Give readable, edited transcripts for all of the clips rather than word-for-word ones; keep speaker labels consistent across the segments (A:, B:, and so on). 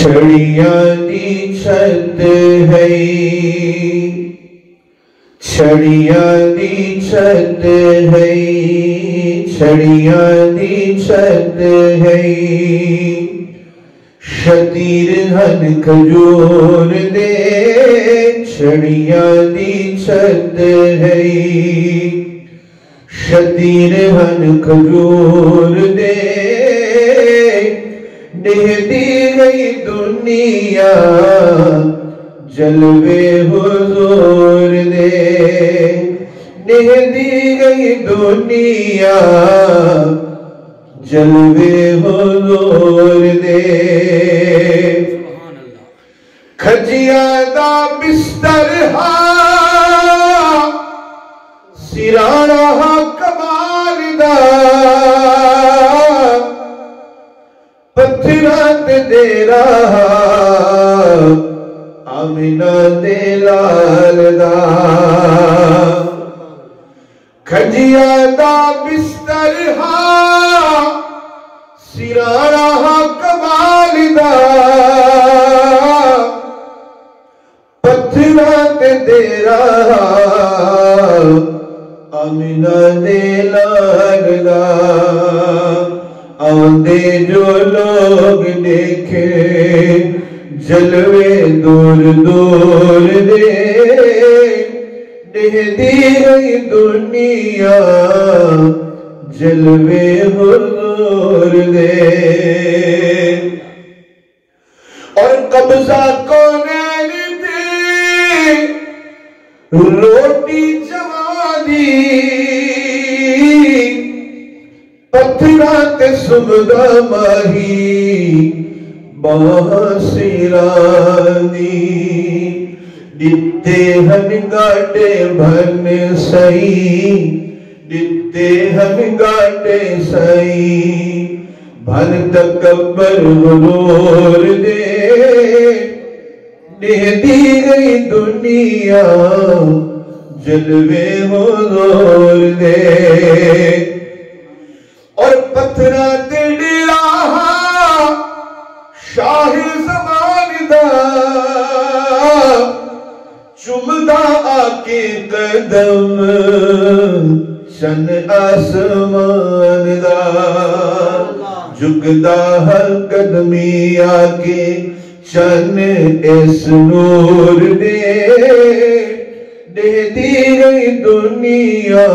A: چھڑیاں دی چھت ہے چھڑیاں دی چھت ہے چھڑیاں دی چھت ہے شتیر ہن کھجور دے چھڑیاں دی چھت ہے شتیر ہن کھجور دے نہتی گئی دنیا جلوے حضور دے نہتی گئی دنیا جلوے حضور دے کھجیاں دا بستر سرانا کمال دا پتھرات دے رہا آمینہ دے لال دا کھجیاں دا بستر سرانا کمال دا پتھرات دے رہا آمینہ دے لال دا آندے جو لوگ دیکھے جلوے دور دور دے نہتی گئی دنیا جلوے حضور دے اور قبضہ کونین دے روٹی جوانی پتھرات سمدہ ماہی باسرانی دتے ہن گاٹے بھن سئی دتے ہن گاٹے سئی بھن تکبر حضور دے نہتی گئی دنیا جلوے حضور دے اور پتھرات ڈیرا شاہ زمان دا چمدہ آکے قدم چن آسمان دا جھکدا ہر قدمی آکے چن اس نور دے نہتی گئی دنیا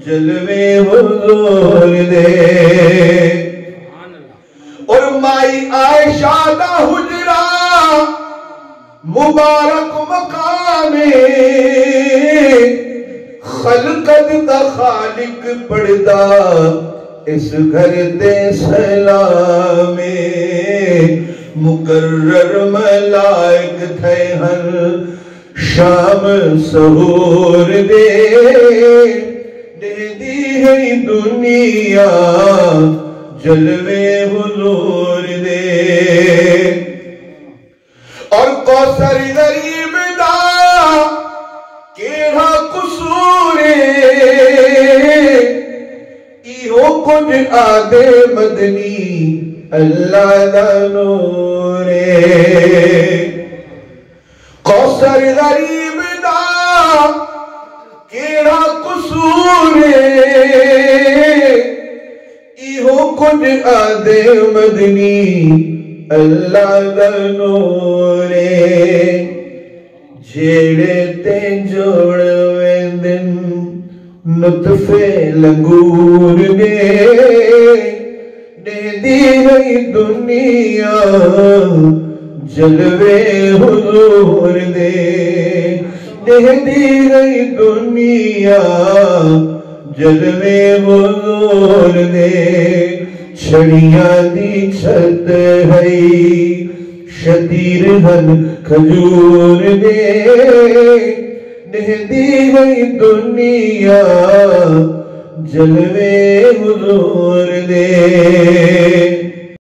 A: جلوے حضور دے اور مائی عائشہ دا حجرہ مبارک مقامے خلقت دا خالق پڑھدا اس گھر دے سلامے مقرر ملائک تھے ہر شام سحور دے نہتی گئی دنیا جلوے حضور دے اور کوثر غریب دا کیڑا قصور ایہو کچھ آدھے مدنی اللہ دا نور کوثر غریب دا کیڑا قصور ایہو کچھ آدھے مدنی اللہ دا نور جیڑے تے جوڑ ویندن نطفے لنگور دے نہتی گئی دنیا جلوے حضور دے نہتی گئی دنیا جلوے حضور دے چھڑیاں دی چھت ہے شتیر ہن کھجور دے نہتی گئی دنیا جلوے حضور دے